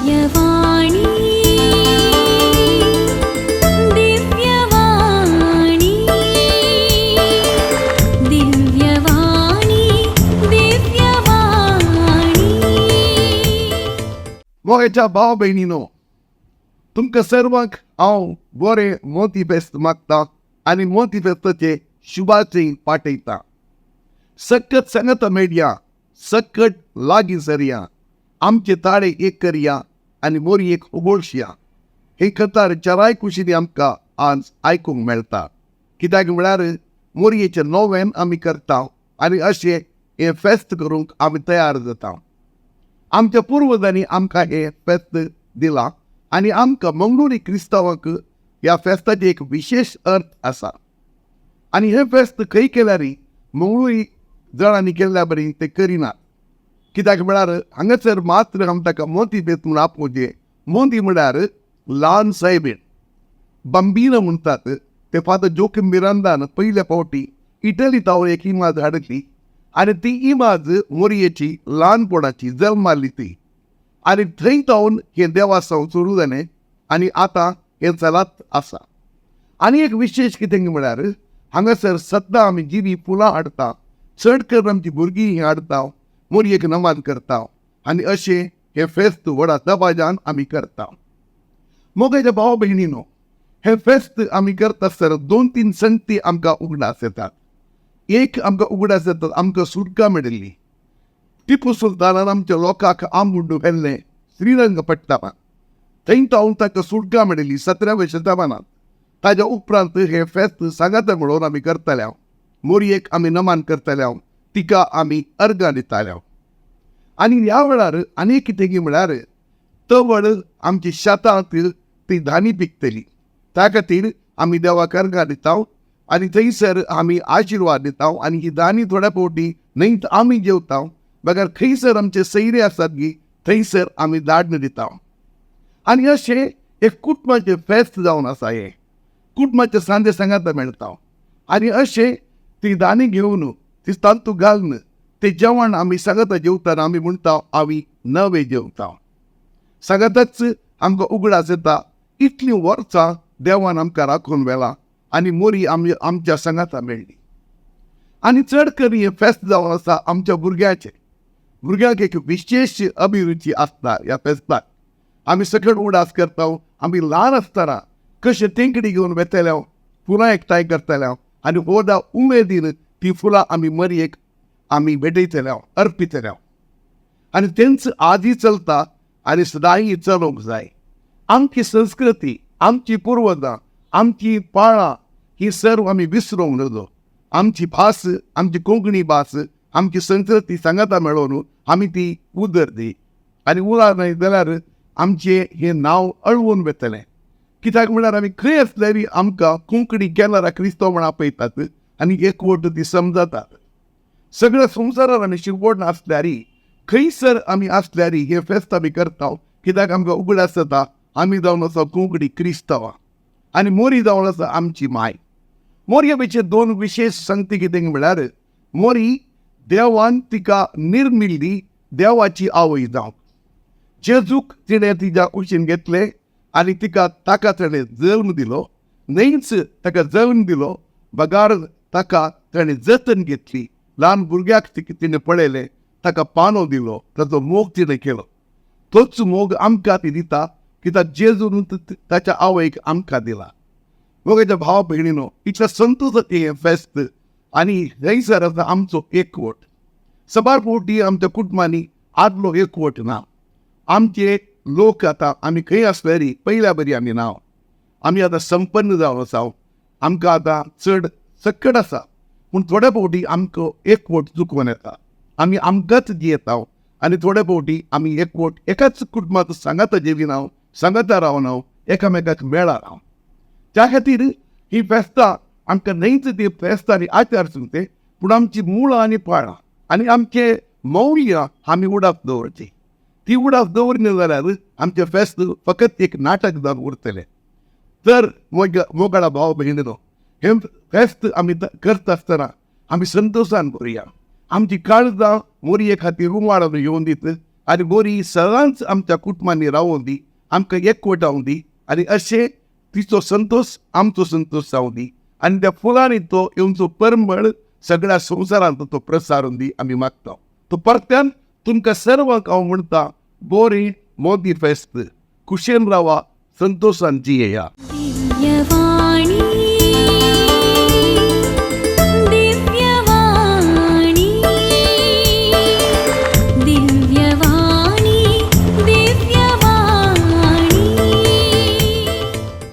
दिव्यवाणी दिव्यवाणी दिव्यवाणी दिव्यवाणी. मोगेच्या भाव बहिणीनो, तुमकां सर्वांक हांव बरें मोती फेस्त मागता आनी मोती फेस्ताचे शुभाचें पाठयता. सकट सांगता मेळया, सकट लागीं सरया, आमचे ताळे एक करया आनी मोरी एक उगोळशया. हे कथार चराय कुशीनी आमकां आज आयकूंक मेळटा. कित्याक म्हळ्यार मोरयेचें नोवेन आमी करता आनी अशें हें फेस्त करूंक आमी तयार जाता. आमच्या पुर्वजांनी आमकां हें फेस्त दिलां आनी आमकां मंगळुरी क्रिस्तांवांक ह्या फेस्ताचे एक विशेष अर्थ आसा. आनी हें फेस्त खंय केल्यारय मंगळुरी जणांनी केल्ल्या बरी ते करिनात. कित्याक म्हळ्यार हांगासर मात्र आमी ताका मोती फेस्त म्हूण आपोवचें. मोती म्हळ्यार ल्हान सायबीण, बंबीनो म्हणटात. ते फादर जोकिम मिरांदान पयल्या फावटी इटलींत एक इमाज हाडली आनी ती इमाज मोरयेची ल्हानपणाची जल्माली ती. आनी थंय जावन हें देवास्थान सुरू जालें आनी आतां हें चलत आसा. आनी एक विशेश कितें म्हळ्यार हांगासर सद्दां आमी जिवी फुलां हाडटा, चड करून आमची भुरगीं हें हाडटा, मोरयेक नमन करता आनी अशें हें फेस्त व्हडा दबाज्यान आमी करता. मोगेच्या भाव भयणीनो, हें फेस्त आमी करता आसतना 2-3 संगती आमकां उगडास येतात. एक आमकां उगडास येता, आमकां सुटका मेळिल्ली. टिपू सुलतानान आमच्या लोकांक आंबुंडू व्हेल्लें श्रीरंगपट्टणांत. थंय जावन ताका सुटका मेळिल्ली 17व्या शतमानांत. ताच्या उपरांत हें फेस्त सांगाता म्हणून आमी करतल्या. मोरयेक आमी नमन करतल्या, तिका आमी अर्गां दिताल्या. आनी ह्या वेळार आनी कितें म्हळ्यार तवळ आमची शेतांत ती धानी पिकतली. त्या खातीर आमी देवाक अर्गां दिता आनी थंयसर आमी आशिर्वाद दिता आनी ही धानी थोड्या फावटी न्हंयत आमी जेवता, बगर खंयसर आमचे सैरे आसात गी थंयसर आमी धाडण दिता. आनी अशें एक कुटुंबाचें फेस्त जावन आसा. हें कुटुंबाच्या सांजे सांगाता मेळटा आनी अशें ती धानी घेवन ती तांतू घालून तें जेवण आमी सांगाता जेवतना आमी म्हणटा आमी नवे जेवता. सांगाताच आमकां उगडास येता, इतलीं वर्सां देवान आमकां राखून व्हेला आनी मोरी आमी आमच्या सांगाता मेळ्ळी. आनी चड करून हें फेस्त जावन आसा आमच्या भुरग्याचें. भुरग्यांक एक विशेश अभिरुची आसता ह्या फेस्ताक. आमी सकट उगडास करता, आमी ल्हान आसतना कशें तेंकडी घेवन वेतल्या, फुलां एकठांय करतल्या आनी होदा उमेदीन ती फुलां आमी मोरयेक आमी भेटयतल्या, अर्पितल्या. आनी तेंच आदी चलता आनी सदांय चलोवंक जाय. आमची संस्कृती, आमची पुर्वजां, आमची पाळां ही सर्व आमी विसरूंक नजो. आमची भास, आमची कोंकणी भास, आमची संस्कृती सांगाता मेळोवन आमी ती उदर दी. आनी उरना न्हय जाल्यार आमचें हें नांव अळवून वेतलें. कित्याक म्हळ्यार आमी खंय आसल्यार आमकां कोंकणी केन्ना क्रिस्तांव म्हण आपयतात आनी एकवट ती समजतात. सगळ्या संवसारान आमी शिरवण आसल्यार खंयसर आमी आसल्यार हे फेस्त आमी करता. कित्याक आमकां उगडास जाता आमी जावन आसा कोंकणी क्रिस्तांवां आनी मोरी जावन आसा आमची माय. मोरये भितर 2 विशेष संगती कितें म्हळ्यार मोरी देवान तिका निर्मिल्ली देवाची आवय जावंक. जेजूक तिणें तिच्या कुशीन घेतलें आनी ताका ताणें जल्म दिलो. न्हयच ताका जल्म दिलो, बगार ताका ताणें जतन घेतली. ल्हान भुरग्याक तिणें पळयलें, ताका पानो दिलो, ताचो मोग तिणें केलो. तोच मोग आमकां ती दिता, कित्याक जेजून ताच्या आवयक आमकां दिला. मोगेच्या भाव भयणीनो, इतल्या संतोशाचें हें फेस्त आनी थंयसर आसा आमचो एकवट. सबार फावटी आमच्या कुटुंबांनी आदलो एकवट ना. आमचे लोक आतां आमी खंय आसल्यार पयल्या बरी आमी ना. आमी आतां संपन्न जावन आसा. आमकां आतां चड सकट आसा, पूण थोड्या फावटी आमकां एकवट चुकोवन येता. आमी आमकांच जियेता आनी थोड्या फावटी आमी एकवट एकाच कुटुंबांत सांगाता जेविना, सांगाता रावना, एकामेकाक मेळना. त्या खातीर ही फेस्तां आमकां न्हयच ती फेस्त आनी आचार संगते, पूण आमची मुळां आनी पाळां आनी आमचे मौल्य आमी उडास दवरची. ती उडास दवरना जाल्यार आमचें फेस्त फकत एक नाटक जावन उरतलें. तर मोगाळा भाव भयणीनो, हें फेस्त आमी करता आसतना आमी संतोशान करुया. आमची काळजां मोरये खातीर उमाळून येवन दीत आनी बरी सगळ्यांच आमच्या कुटुंबांनी रावूं दी, आमकां एकवटावूं दी आनी अशें तिचो संतोष आमचो संतोष जावं दी आनी त्या फुलांनी तो येवचो परमळ सगळ्या संवसारांत तो प्रसारून दी आमी मागता. तो परत्यान तुमकां सर्वांक हांव म्हणटा, बोरी मोदी फेस्त, खुशेन रावा, संतोषान जियेया. दिव्यवाणी